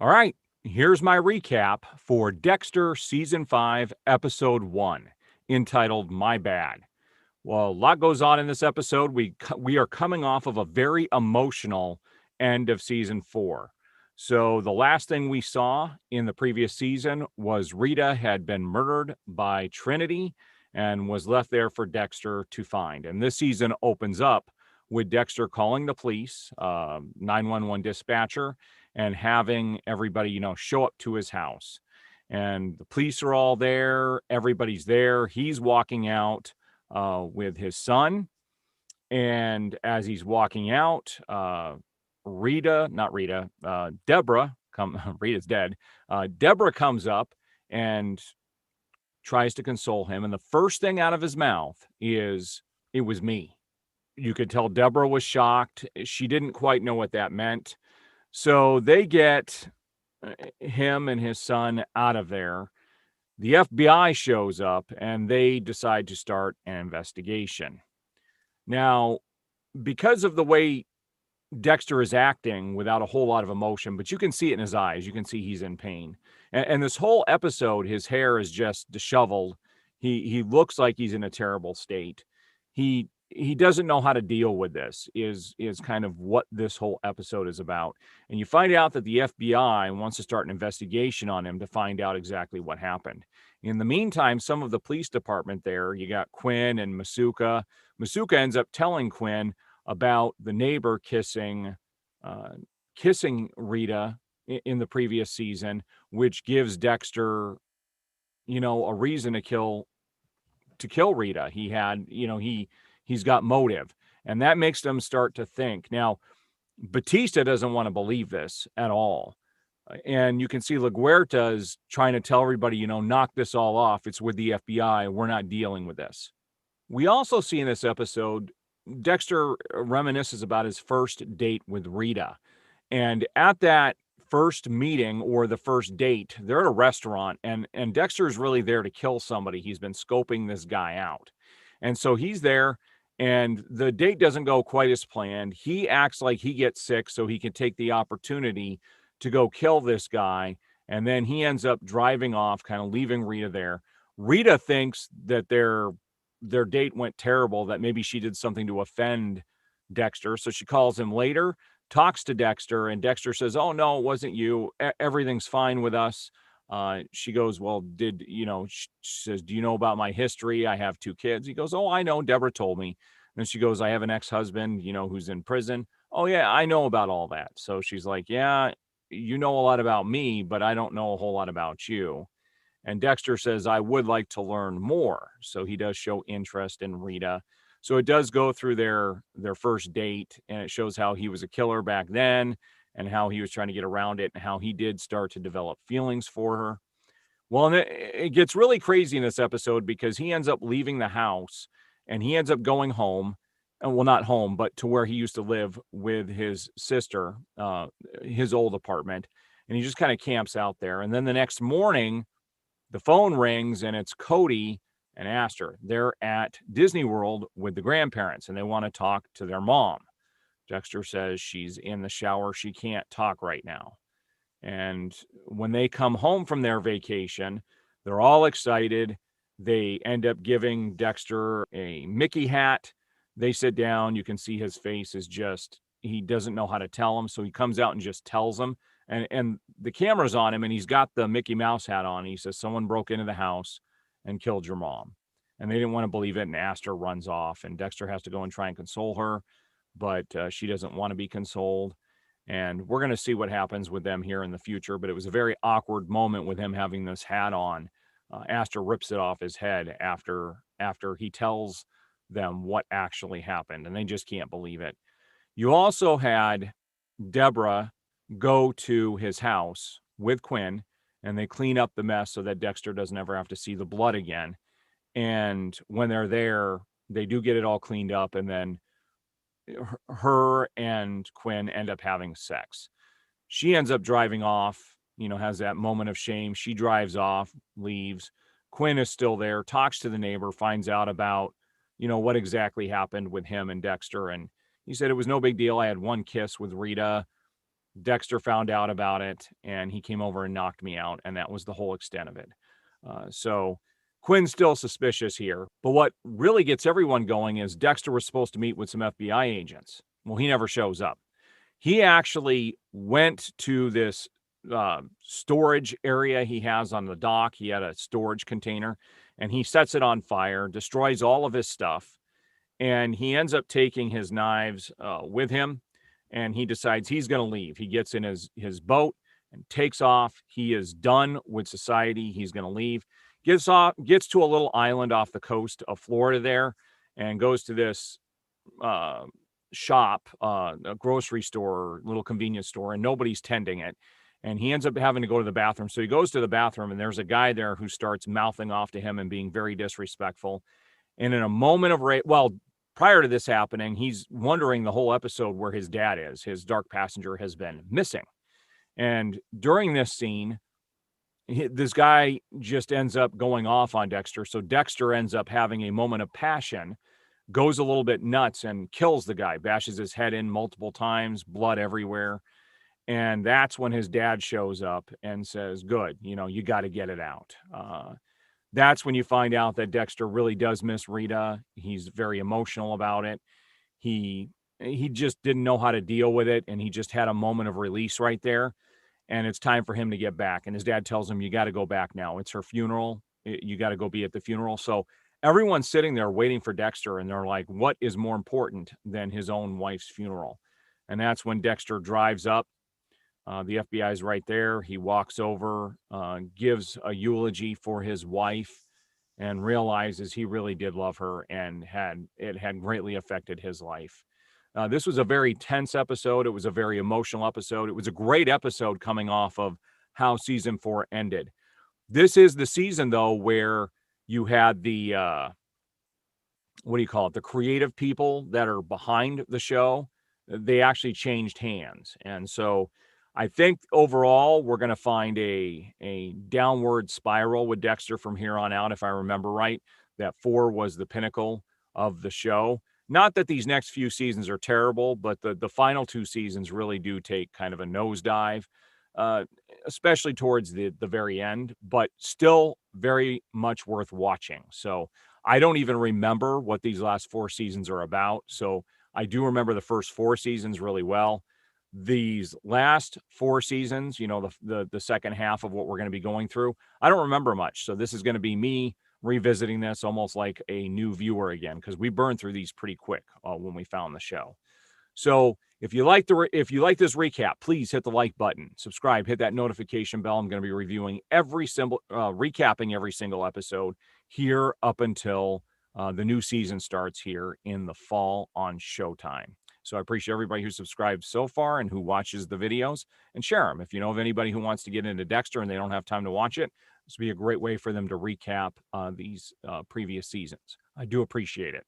All right, here's my recap for Dexter Season 5, Episode 1, entitled My Bad. Well, a lot goes on in this episode. We are coming off of a very emotional end of Season 4. So the last thing we saw in the previous season was Rita had been murdered by Trinity and was left there for Dexter to find. And this season opens up with Dexter calling the police, 911 dispatcher, and having everybody, show up to his house. And the police are all there. Everybody's there. He's walking out with his son. And as he's walking out, Deborah, Rita's dead. Deborah comes up and tries to console him. And the first thing out of his mouth is, "It was me." You could tell Deborah was shocked. She didn't quite know what that meant. So they get him and his son out of there. The FBI shows up and they decide to start an investigation. Now, because of the way Dexter is acting without a whole lot of emotion, but you can see it in his eyes. You can see he's in pain. And this whole episode, his hair is just disheveled. He looks like he's in a terrible state. He doesn't know how to deal with this is kind of what this whole episode is about. And you find out that the FBI wants to start an investigation on him to find out exactly what happened. In the meantime, some of the police department there, you got Quinn and Masuka. Masuka ends up telling Quinn about the neighbor kissing Rita in the previous season, which gives Dexter, a reason to kill Rita. He had, he's got motive, and that makes them start to think. Now, Batista doesn't want to believe this at all. And you can see LaGuerta is trying to tell everybody, knock this all off. It's with the FBI. We're not dealing with this. We also see in this episode, Dexter reminisces about his first date with Rita. And at that first meeting or the first date, they're at a restaurant, and Dexter is really there to kill somebody. He's been scoping this guy out. And so he's there, and the date doesn't go quite as planned. He acts like he gets sick so he can take the opportunity to go kill this guy. And then he ends up driving off, kind of leaving Rita there. Rita thinks that their date went terrible, that maybe she did something to offend Dexter. So she calls him later, talks to Dexter, and Dexter says, "Oh, no, it wasn't you. Everything's fine with us." She goes, "Well, she says, "Do you know about my history? I have 2 kids." He goes, "Oh, I know. Deborah told me." And she goes, "I have an ex-husband, who's in prison." "Oh, yeah, I know about all that." So she's like, "Yeah, you know a lot about me, but I don't know a whole lot about you." And Dexter says, "I would like to learn more." So he does show interest in Rita. So it does go through their first date, and it shows how he was a killer back then and how he was trying to get around it and how he did start to develop feelings for her. Well, and it gets really crazy in this episode because he ends up leaving the house and he ends up going home. Well, not home, but to where he used to live with his sister, his old apartment. And he just kind of camps out there. And then the next morning, the phone rings and it's Cody and Astor. They're at Disney World with the grandparents and they want to talk to their mom. Dexter says she's in the shower. She can't talk right now. And when they come home from their vacation, they're all excited. They end up giving Dexter a Mickey hat. They sit down. You can see his face is just, he doesn't know how to tell them. So he comes out and just tells them. And the camera's on him and he's got the Mickey Mouse hat on. He says, "Someone broke into the house and killed your mom." And they didn't want to believe it. And Astor runs off and Dexter has to go and try and console her, but she doesn't want to be consoled. And we're going to see what happens with them here in the future. But it was a very awkward moment with him having this hat on. Astor rips it off his head after he tells them what actually happened. And they just can't believe it. You also had Deborah go to his house with Quinn and they clean up the mess so that Dexter doesn't ever have to see the blood again. And when they're there, they do get it all cleaned up. And then her and Quinn end up having sex. She ends up driving off, has that moment of shame. She drives off, leaves. Quinn is still there, talks to the neighbor, finds out about, what exactly happened with him and Dexter. And he said it was no big deal. I had one kiss with Rita. Dexter found out about it, and he came over and knocked me out, and that was the whole extent of it. So Quinn's still suspicious here. But what really gets everyone going is Dexter was supposed to meet with some FBI agents. Well, he never shows up. He actually went to this storage area he has on the dock. He had a storage container, and he sets it on fire, destroys all of his stuff, and he ends up taking his knives with him, and he decides he's going to leave. He gets in his boat and takes off. He is done with society. He's going to leave. Gets to a little island off the coast of Florida there, and goes to this shop, a grocery store, little convenience store, and nobody's tending it. And he ends up having to go to the bathroom. So he goes to the bathroom, and there's a guy there who starts mouthing off to him and being very disrespectful. And in a moment of prior to this happening, he's wondering the whole episode where his dad is. His dark passenger has been missing. And during this scene, this guy just ends up going off on Dexter. So Dexter ends up having a moment of passion, goes a little bit nuts and kills the guy, bashes his head in multiple times, blood everywhere. And that's when his dad shows up and says, good, you got to get it out. That's when you find out that Dexter really does miss Rita. He's very emotional about it. He just didn't know how to deal with it, and he just had a moment of release right there. And it's time for him to get back. And his dad tells him, you got to go back now. It's her funeral. You got to go be at the funeral. So everyone's sitting there waiting for Dexter, and they're like, what is more important than his own wife's funeral? And that's when Dexter drives up. The FBI is right there. He walks over, gives a eulogy for his wife, and realizes he really did love her, and it had greatly affected his life. This was a very tense episode. It was a very emotional episode. It was a great episode coming off of how season 4 ended. This is the season, though, where you had the, the creative people that are behind the show. They actually changed hands. And so I think overall we're going to find a downward spiral with Dexter from here on out, if I remember right. That 4 was the pinnacle of the show. Not that these next few seasons are terrible, but the final 2 seasons really do take kind of a nosedive, especially towards the very end, but still very much worth watching. So I don't even remember what these last 4 seasons are about. So I do remember the first 4 seasons really well. These last 4 seasons, the second half of what we're going to be going through, I don't remember much. So this is going to be me revisiting this almost like a new viewer again, because we burned through these pretty quick when we found the show. So if you like this recap, please hit the like button, subscribe, hit that notification bell. I'm going to be recapping every single episode here up until the new season starts here in the fall on Showtime. So I appreciate everybody who subscribed so far and who watches the videos, and share them. If you know of anybody who wants to get into Dexter and they don't have time to watch it, this would be a great way for them to recap these previous seasons. I do appreciate it.